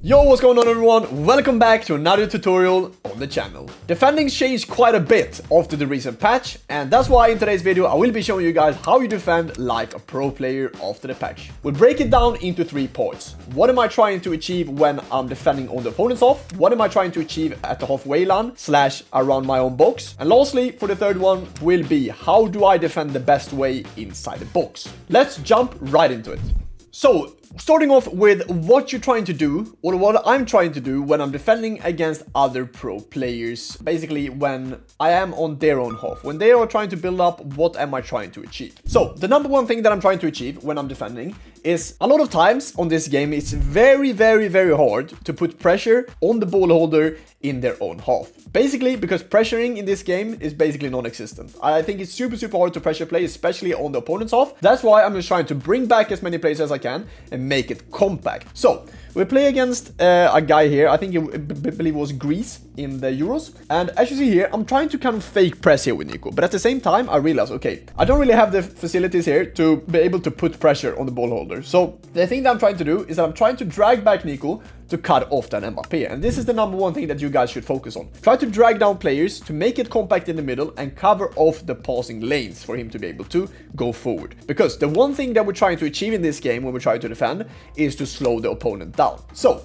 Yo, what's going on everyone? Welcome back to another tutorial on the channel. Defending's changed quite a bit after the recent patch, and that's why in today's video I will be showing you guys how you defend like a pro player after the patch. We'll break it down into 3 parts. What am I trying to achieve when I'm defending on the opponent's half? What am I trying to achieve at the halfway line / around my own box? And lastly, for the third one will be how do I defend the best way inside the box? Let's jump right into it. So, starting off with what you're trying to do, or what I'm trying to do when I'm defending against other pro players. Basically, when I am on their own half. When they are trying to build up, what am I trying to achieve? So, the number one thing that I'm trying to achieve when I'm defending is a lot of times on this game, it's very hard to put pressure on the ball holder in their own half. Basically, because pressuring in this game is basically non-existent. I think it's super hard to pressure play, especially on the opponent's half. That's why I'm just trying to bring back as many players as I can and make it compact. So, we play against a guy here, I think I believe it was Greece in the Euros. And as you see here, I'm trying to kind of fake press here with Nico. But at the same time, I realize, okay, I don't really have the facilities here to be able to put pressure on the ball holder. So the thing that I'm trying to do is that I'm trying to drag back Nico to cut off that Mbappé. And this is the number one thing that you guys should focus on. Try to drag down players to make it compact in the middle and cover off the passing lanes for him to be able to go forward. Because the one thing that we're trying to achieve in this game when we're trying to defend is to slow the opponent down. So,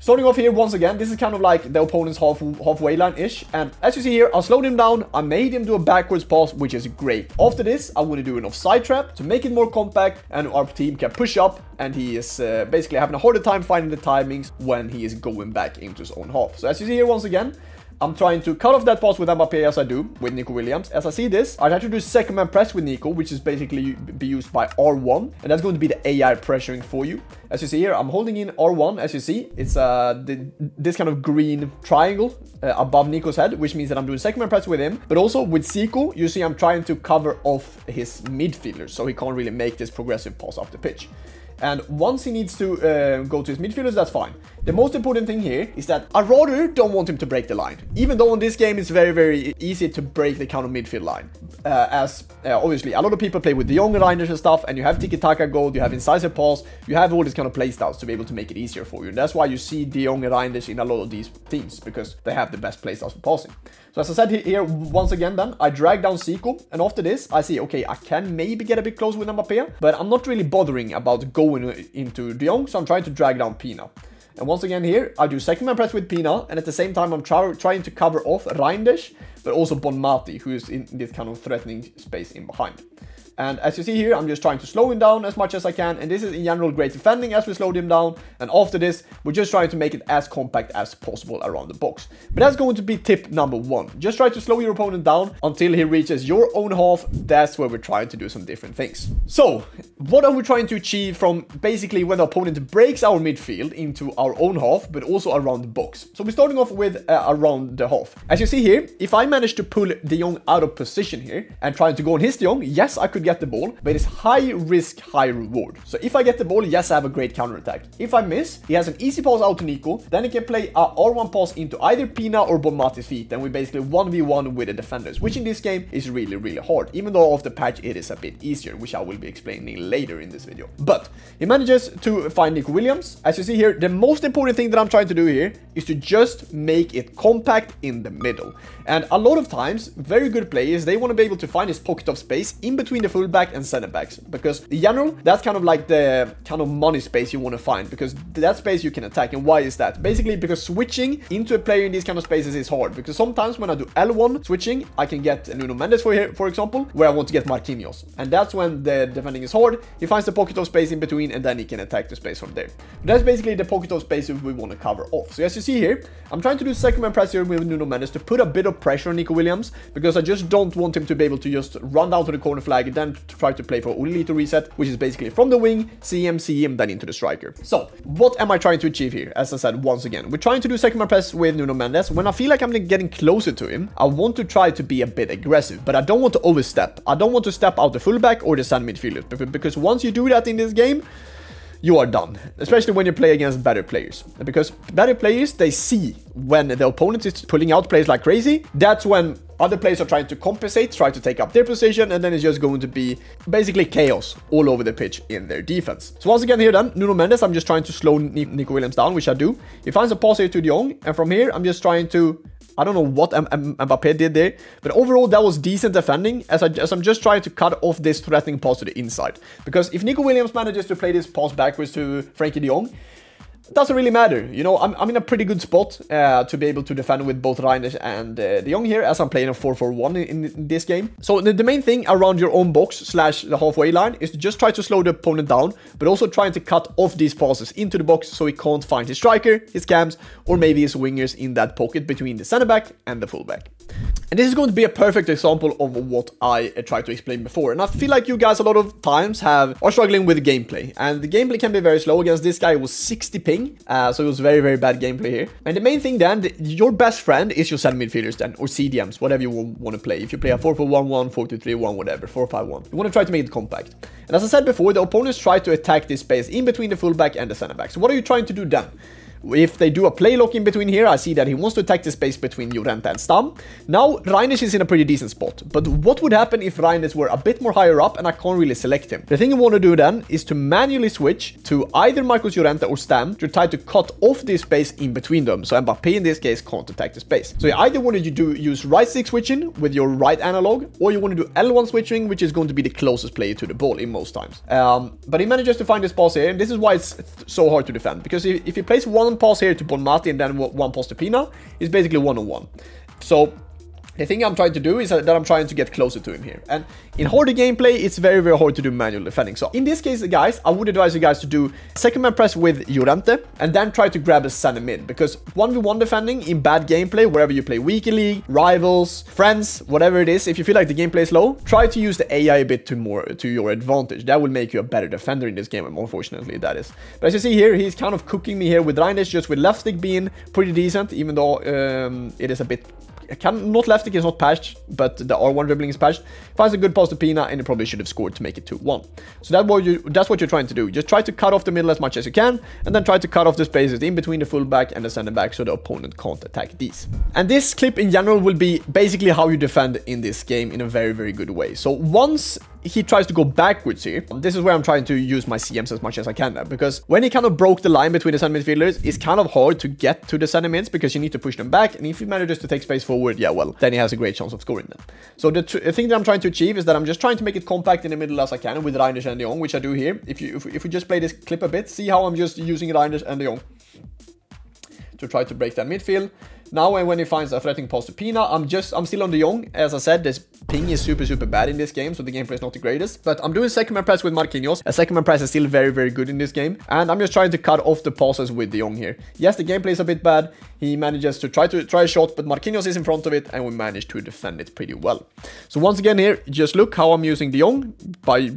starting off here once again, this is kind of like the opponent's halfway line-ish. And as you see here, I'll slow him down. I made him do a backwards pass, which is great. After this, I want to do an offside trap to make it more compact and our team can push up. And he is basically having a harder time finding the timings when he is going back into his own half. So as you see here once again, I'm trying to cut off that pass with Mbappé as I do with Nico Williams. As I see this, I try to do second man press with Nico, which is basically be used by R1. And that's going to be the AI pressuring for you. As you see here, I'm holding in R1. As you see, it's this kind of green triangle above Nico's head, which means that I'm doing second man press with him. But also with Zico, you see I'm trying to cover off his midfielder, so he can't really make this progressive pass off the pitch. And once he needs to go to his midfielders, that's fine. The most important thing here is that I rather don't want him to break the line. Even though in this game it's very easy to break the counter midfield line. Obviously, a lot of people play with the young Reinders and stuff, and you have tiki-taka goal, you have incisive pass, you have all these kind of playstyles to be able to make it easier for you. And that's why you see the young Reinders in a lot of these teams, because they have the best playstyles for passing. So as I said here, once again then, I drag down Zico, and after this, I see, okay, I can maybe get a bit close with Mbappé, but I'm not really bothering about going into De Jong, so I'm trying to drag down Pina. And once again here, I do second man press with Pina, and at the same time I'm trying to cover off Reinders, but also Bonmati, who is in this kind of threatening space in behind. And as you see here, I'm just trying to slow him down as much as I can. And this is in general great defending as we slowed him down. And after this, we're just trying to make it as compact as possible around the box. But that's going to be tip number 1. Just try to slow your opponent down until he reaches your own half. That's where we're trying to do some different things. So, what are we trying to achieve from basically when the opponent breaks our midfield into our own half, but also around the box? So we're starting off with around the half. As you see here, if I manage to pull De Jong out of position here and trying to go on his De Jong, yes, I could get the ball, but it's high risk, high reward. So if I get the ball, yes, I have a great counter attack. If I miss, he has an easy pass out to Nico, then he can play a R1 pass into either Pina or Bonmati's feet, and we basically 1v1 with the defenders, which in this game is really hard, even though off the patch it is a bit easier, which I will be explaining later in this video. But he manages to find Nico Williams. As you see here, the most important thing that I'm trying to do here is to just make it compact in the middle. And a lot of times, very good players, they want to be able to find this pocket of space in between the fullback and center backs, because in general, that's kind of like the kind of money space you want to find, because that space you can attack. And why is that? Basically, because switching into a player in these kind of spaces is hard, because sometimes when I do L1 switching, I can get Nuno Mendes for example, where I want to get Marquinhos. And that's when the defending is hard. He finds the pocket of space in between, and then he can attack the space from there. That's basically the pocket of space we want to cover off. So as you see here, I'm trying to do second man press here with Nuno Mendes to put a bit of pressure on Nico Williams, because I just don't want him to be able to just run down to the corner flag and then try to play for Ollelito reset, which is basically from the wing, see him, then into the striker. So, what am I trying to achieve here? As I said, once again, we're trying to do second man press with Nuno Mendes. When I feel like I'm getting closer to him, I want to try to be a bit aggressive, but I don't want to overstep. I don't want to step out the fullback or the center midfielder, because once you do that in this game, you are done, especially when you play against better players. Because better players, they see when the opponent is pulling out players like crazy. That's when Other players are trying to compensate, try to take up their position, and then it's just going to be basically chaos all over the pitch in their defense. So once again here then, Nuno Mendes, I'm just trying to slow Nico Williams down, which I do. He finds a pass here to De Jong, and from here, I'm just trying to... I don't know what Mbappe did there, but overall that was decent defending as I'm just trying to cut off this threatening pass to the inside. Because if Nico Williams manages to play this pass backwards to Frankie De Jong, it doesn't really matter. You know, I'm in a pretty good spot to be able to defend with both Reinders and De Jong here, as I'm playing a 4-4-1 in this game. So the main thing around your own box slash the halfway line is to just try to slow the opponent down, but also trying to cut off these passes into the box so he can't find his striker, his cams, or maybe his wingers in that pocket between the center back and the fullback. And this is going to be a perfect example of what I tried to explain before. And I feel like you guys a lot of times are struggling with gameplay. And the gameplay can be very slow. Against this guy, it was 60 ping. So it was very, very bad gameplay here. And the main thing then, your best friend is your center midfielders then, or CDMs, whatever you want to play. If you play a 4-4-1-1, 4-2-3-1, whatever, 4-5-1. You want to try to make it compact. And as I said before, the opponents try to attack this space in between the fullback and the center back. So what are you trying to do then? If they do a play lock in between here, I see that he wants to attack the space between Llorente and Stam. Now, Reinders is in a pretty decent spot. But what would happen if Reinders were a bit more higher up and I can't really select him? The thing you want to do then is to manually switch to either Marcos Llorente or Stam to try to cut off this space in between them. So Mbappe in this case can't attack the space. So you either want to use right stick switching with your right analog, or you want to do L1 switching, which is going to be the closest player to the ball in most times. But he manages to find this pass here, and this is why it's so hard to defend. Because if he plays one pass here to Bonmati and then one pass to Pina, is basically 1-on-1. So the thing I'm trying to do is that I'm trying to get closer to him here. And in harder gameplay, it's very, very hard to do manual defending. So in this case, guys, I would advise you guys to do second man press with Llorente and then try to grab a center mid. Because 1v1 defending in bad gameplay, wherever you play weekly league, rivals, friends, whatever it is, if you feel like the gameplay is low, try to use the AI a bit to your advantage. That will make you a better defender in this game, unfortunately, that is. But as you see here, he's kind of cooking me here with Reinders, just with left stick being pretty decent, even though it is a bit... not left stick is not patched, but the R1 dribbling is patched. Finds a good pass to Pina, and he probably should have scored to make it 2-1. So that's what you're trying to do. Just try to cut off the middle as much as you can, and then try to cut off the spaces in between the fullback and the center back so the opponent can't attack these. And this clip in general will be basically how you defend in this game in a very, very good way. So once he tries to go backwards here, this is where I'm trying to use my CMs as much as I can now, because when he kind of broke the line between the center midfielders, it's kind of hard to get to the center mids because you need to push them back, and if he manages to take space forward, yeah, well, then he has a great chance of scoring them. So the thing that I'm trying to achieve is that I'm just trying to make it compact in the middle as I can with Reinders and De Jong, which I do here. If we just play this clip a bit, see how I'm just using Reinders and De Jong to try to break that midfield. Now, when he finds a threatening pass to Pina, I'm still on De Jong. As I said, this ping is super, super bad in this game, so the gameplay is not the greatest. But I'm doing second man press with Marquinhos. A second man press is still very, very good in this game. And I'm just trying to cut off the passes with De Jong here. Yes, the gameplay is a bit bad. He manages to try a shot, but Marquinhos is in front of it, and we managed to defend it pretty well. So once again here, just look how I'm using De Jong by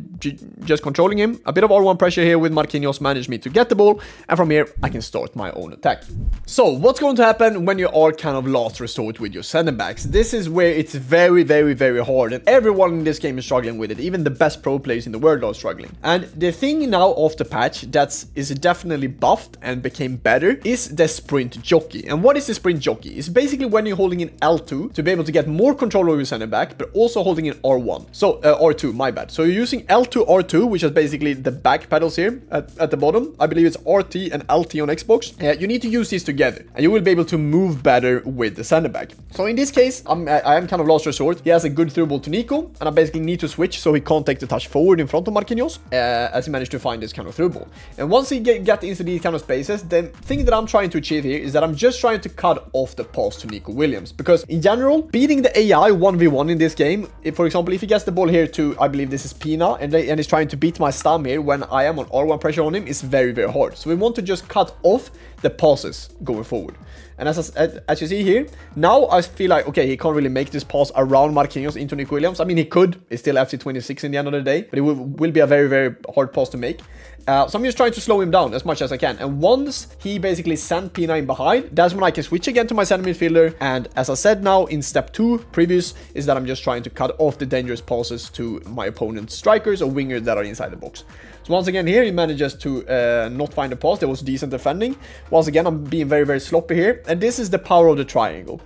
just controlling him. A bit of R1 pressure here with Marquinhos managed me to get the ball, and from here, I can start my own attack. So what's going to happen when you are kind of last resort with your center backs? This is where it's very, very, very hard, and everyone in this game is struggling with it. Even the best pro players in the world are struggling. And the thing now of the patch that is definitely buffed and became better is the sprint jockey. And what is the sprint jockey? It's basically when you're holding in L2 to be able to get more control over your center back, but also holding in R1. So R2, my bad. So you're using L2, R2, which is basically the back pedals here at the bottom. I believe it's RT and LT on Xbox. You need to use these together, and you will be able to move better with the center back. So in this case, I am kind of last resort. He has a good through ball to Nico, and I basically need to switch so he can't take the touch forward in front of Marquinhos, as he managed to find this kind of through ball. And once he get into these kind of spaces, the thing that I'm trying to achieve here is that I'm just trying to cut off the pass to Nico Williams, because in general, beating the AI 1v1 in this game, for example, if he gets the ball here to, I believe this is Pina, and he's trying to beat my Stam here when I am on R1 pressure on him, is very, very hard. So we want to just cut off the passes going forward. And as you see here, now I feel like, okay, he can't really make this pass around Marquinhos into Nico Williams. I mean, he could. It's still FC26 in the end of the day, but it will be a very, very hard pass to make. So I'm just trying to slow him down as much as I can. And once he basically sent Pina in behind, that's when I can switch again to my center midfielder. And as I said now in step 2 previous, is that I'm just trying to cut off the dangerous passes to my opponent's strikers or wingers that are inside the box. So once again here, he manages to not find a pass. There was decent defending. Once again, I'm being very, very sloppy here. And this is the power of the triangle.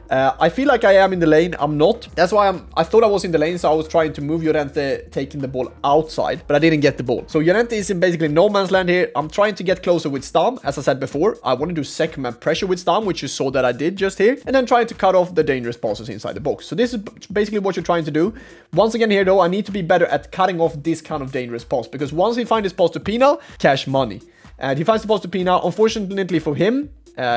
I feel like I am in the lane. I'm not. That's why I thought I was in the lane, so I was trying to move Llorente, taking the ball outside, but I didn't get the ball. So Llorente is in basically no man's land here. I'm trying to get closer with Stam. As I said before, I want to do second man pressure with Stam, which you saw that I did just here, and then trying to cut off the dangerous passes inside the box. So this is basically what you're trying to do. Once again here though, I need to be better at cutting off this kind of dangerous pass, because once he finds his pass to Pina, cash money. And he finds the pass to Pina. Unfortunately for him,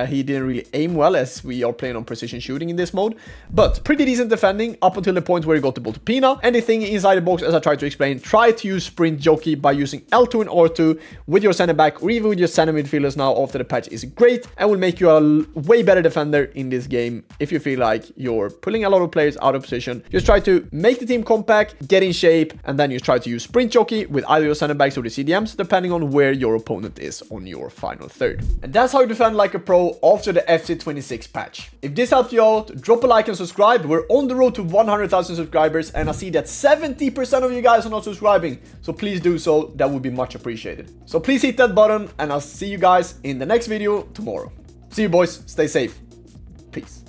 he didn't really aim well, as we are playing on precision shooting in this mode, but pretty decent defending up until the point where he got the ball to Pina. Anything inside the box, as I tried to explain, try to use sprint jockey by using L2 and R2 with your center back or even with your center midfielders now after the patch is great, and will make you a way better defender in this game. If you feel like you're pulling a lot of players out of position, just try to make the team compact, get in shape, and then you try to use sprint jockey with either your center backs or the CDMs, depending on where your opponent is on your final third. And that's how you defend like a pro after the FC26 patch. If this helped you out, drop a like and subscribe. We're on the road to 100,000 subscribers, and I see that 70% of you guys are not subscribing, so please do so. That would be much appreciated. So please hit that button, and I'll see you guys in the next video tomorrow. See you boys, stay safe, peace.